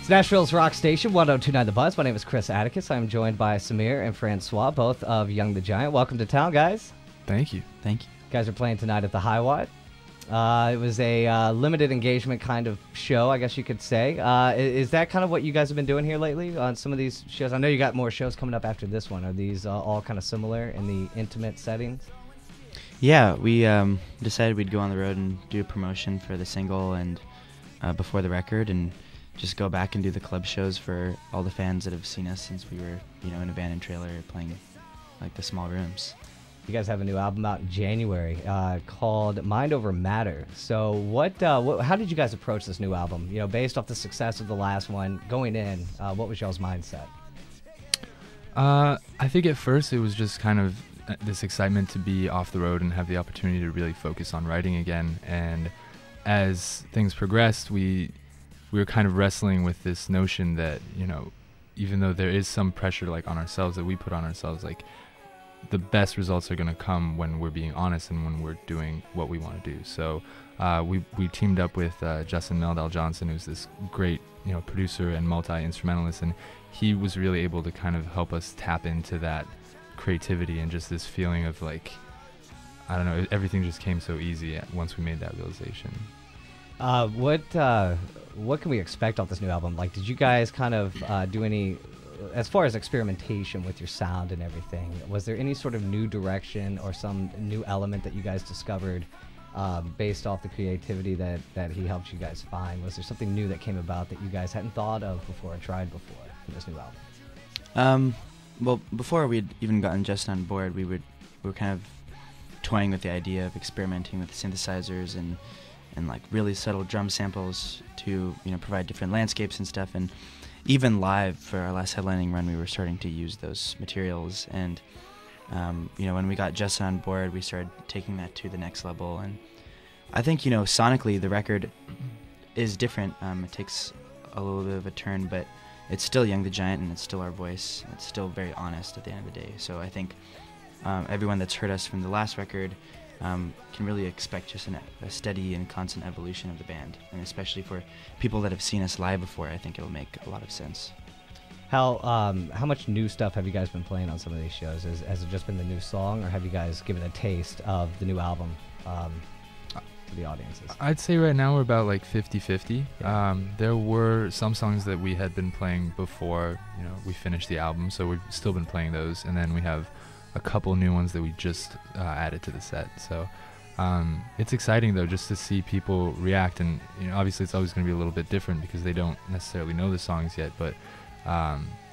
It's Nashville's Rock Station, 1029 The Buzz. My name is Chris Atticus. I'm joined by Samir and Francois, both of Young the Giant. Welcome to town, guys. Thank you. Thank you. You guys are playing tonight at the High Watt. It was a limited engagement kind of show, I guess you could say. Is that kind of what you guys have been doing here lately on some of these shows? I know you got more shows coming up after this one. Are these all kind of similar in the intimate settings? Yeah, we decided we'd go on the road and do a promotion for the single and before the record, and just go back and do the club shows for all the fans that have seen us since we were, in a van and trailer playing like the small rooms. You guys have a new album out in January called Mind Over Matter. So how did you guys approach this new album? Based off the success of the last one, going in, what was y'all's mindset? I think at first it was just kind of this excitement to be off the road and have the opportunity to really focus on writing again. And as things progressed, we were kind of wrestling with this notion that, even though there is some pressure like on ourselves that we put on ourselves, like the best results are going to come when we're being honest and when we're doing what we want to do. So we teamed up with Justin Meldal Johnson, who's this great producer and multi-instrumentalist, and he was really able to kind of help us tap into that creativity and just this feeling of like, I don't know, everything just came so easy once we made that realization. What can we expect off this new album? Like, did you guys kind of do any, as far as experimentation with your sound and everything, was there any sort of new direction or some new element that you guys discovered based off the creativity that he helped you guys find? Was there something new that came about that you guys hadn't thought of before or tried before in this new album? Well, before we'd even gotten Justin on board, we were kind of toying with the idea of experimenting with synthesizers and like really subtle drum samples to provide different landscapes and stuff. And even live for our last headlining run, we were starting to use those materials. And when we got Justin on board, we started taking that to the next level. And I think sonically the record is different. It takes a little bit of a turn, but it's still Young the Giant, and it's still our voice. It's still very honest at the end of the day. So I think everyone that's heard us from the last record can really expect just a steady and constant evolution of the band. And especially for people that have seen us live before, I think it'll make a lot of sense. How much new stuff have you guys been playing on some of these shows? Has it just been the new song, or have you guys given a taste of the new album to the audiences? I'd say right now we're about like 50-50. Yeah. There were some songs that we had been playing before we finished the album, so we've still been playing those, and then we have a couple new ones that we just added to the set. So it's exciting though, just to see people react, and obviously it's always going to be a little bit different because they don't necessarily know the songs yet, but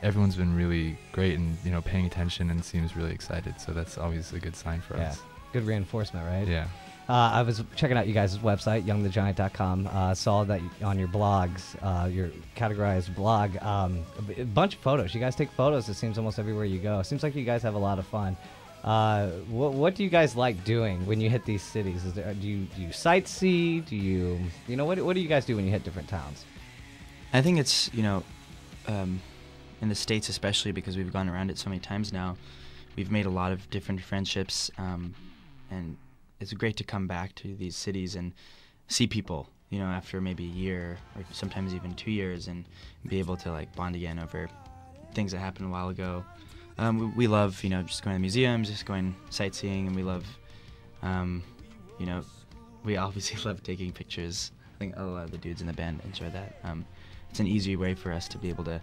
everyone's been really great and paying attention and seems really excited, so that's always a good sign for us. Good reinforcement, right? Yeah. I was checking out you guys' website, youngthegiant.com. Saw that on your blogs, your categorized blog, a bunch of photos. You guys take photos, it seems, almost everywhere you go. It seems like you guys have a lot of fun. What do you guys like doing when you hit these cities? Do you sightsee? Do you, what do you guys do when you hit different towns? I think it's, in the States especially, because we've gone around it so many times now, we've made a lot of different friendships, and it's great to come back to these cities and see people, after maybe a year or sometimes even 2 years, and be able to like bond again over things that happened a while ago. We love, just going to museums, just going sightseeing, and we love, we obviously love taking pictures. I think a lot of the dudes in the band enjoy that. It's an easy way for us to be able to,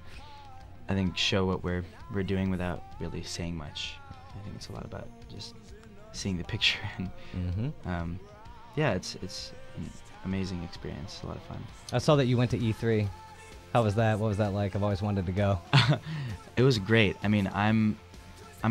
I think, show what we're doing without really saying much. I think it's a lot about just seeing the picture, and it's an amazing experience, a lot of fun. I saw that you went to E3. How was that? What was that like? I've always wanted to go. It was great. I mean, I'm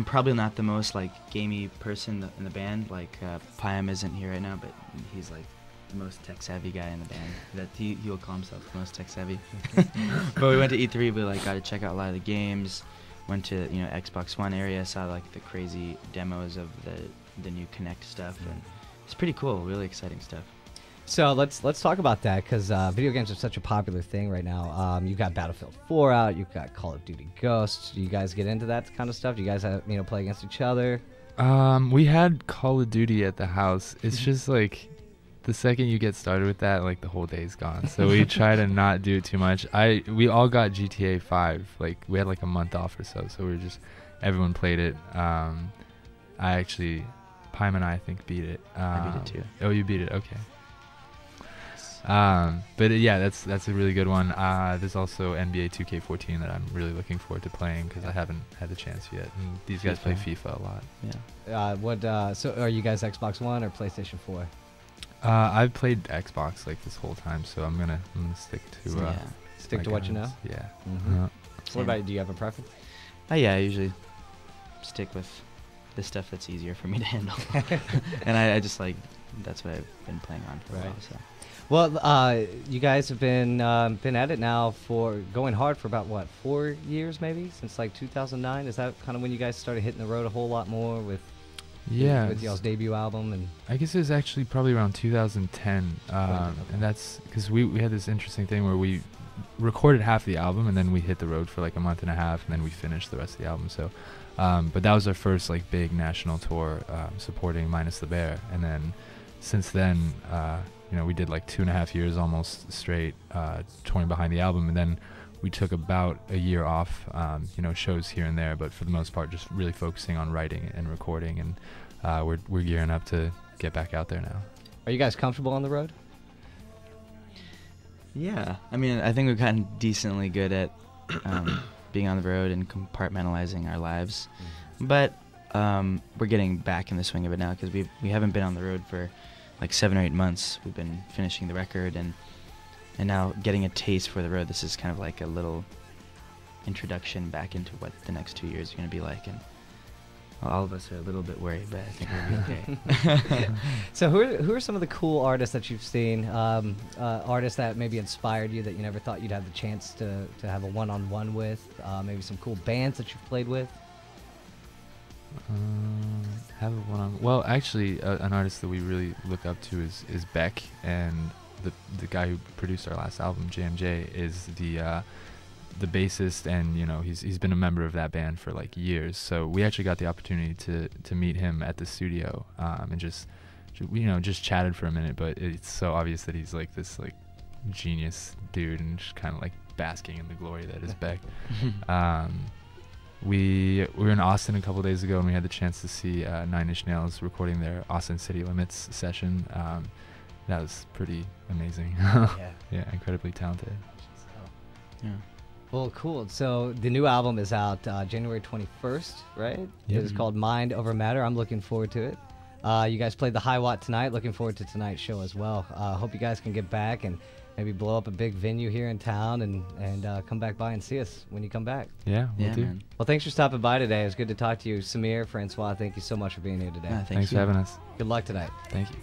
probably not the most like gamey person in the band. Like Payam isn't here right now, but he's like the most tech savvy guy in the band. That he'll call himself the most tech savvy. But we went to E3. We got to check out a lot of the games. Went to Xbox One area, saw like the crazy demos of the new Kinect stuff, and it's pretty cool, really exciting stuff. So let's talk about that, because video games are such a popular thing right now. You've got Battlefield 4 out, you've got Call of Duty Ghosts. Do you guys get into that kind of stuff? Do you guys have, play against each other? We had Call of Duty at the house. It's just like the second you get started with that, like the whole day's gone. So we try to not do too much. We all got GTA 5. Like we had like a month off or so. So we were just everyone played it. Paim and I think beat it. I beat it too. Oh, you beat it. Okay. But yeah, that's a really good one. There's also NBA 2K14 that I'm really looking forward to playing because I haven't had the chance yet. And these guys play FIFA a lot. Yeah. So are you guys Xbox One or PlayStation 4? I've played Xbox like this whole time, so I'm gonna stick to Stick my to what you know. guns. Yeah. Mm-hmm. What Same. about you? Do you have a preference? Yeah, I usually stick with the stuff that's easier for me to handle. And I just like, that's what I've been playing on for a while. So. Well, you guys have been at it now for going hard for about what, 4 years maybe, since like 2009. Is that kind of when you guys started hitting the road a whole lot more with with y'all's debut album? And I guess it was actually probably around 2010, and that's because we had this interesting thing where we recorded half the album and then we hit the road for like a month and a half and then we finished the rest of the album. So, but that was our first like big national tour supporting Minus the Bear, and then since then. We did like 2.5 years almost straight touring behind the album, and then we took about a year off, shows here and there, but for the most part just really focusing on writing and recording, and we're gearing up to get back out there now. Are you guys comfortable on the road? Yeah, I mean, I think we've gotten decently good at being on the road and compartmentalizing our lives, but we're getting back in the swing of it now because we haven't been on the road for like 7 or 8 months. We've been finishing the record and now getting a taste for the road. This is kind of like a little introduction back into what the next 2 years are going to be like. And all of us are a little bit worried, but I think we'll be okay. So who are some of the cool artists that you've seen? Artists that maybe inspired you that you never thought you'd have the chance to have a one-on-one with? Maybe some cool bands that you've played with? Have a one-on. Well, actually, an artist that we really look up to is Beck, and the guy who produced our last album, JMJ, is the bassist, and he's been a member of that band for like years. So we actually got the opportunity to meet him at the studio, and just chatted for a minute. But it's so obvious that he's like this like genius dude, and just kind of like basking in the glory that is Beck. We were in Austin a couple days ago, and we had the chance to see Nine Inch Nails recording their Austin City Limits session. That was pretty amazing. Yeah, incredibly talented. Yeah. Well, cool. So the new album is out January 21st, right? Yep. It's called Mind Over Matter. I'm looking forward to it. You guys played the High Watt tonight. Looking forward to tonight's show as well. Hope you guys can get back and maybe blow up a big venue here in town and come back by and see us when you come back. Yeah, we'll do. Man. Well, thanks for stopping by today. It was good to talk to you. Samir, Francois, thank you so much for being here today. Thanks for having us. Good luck tonight. Thank you.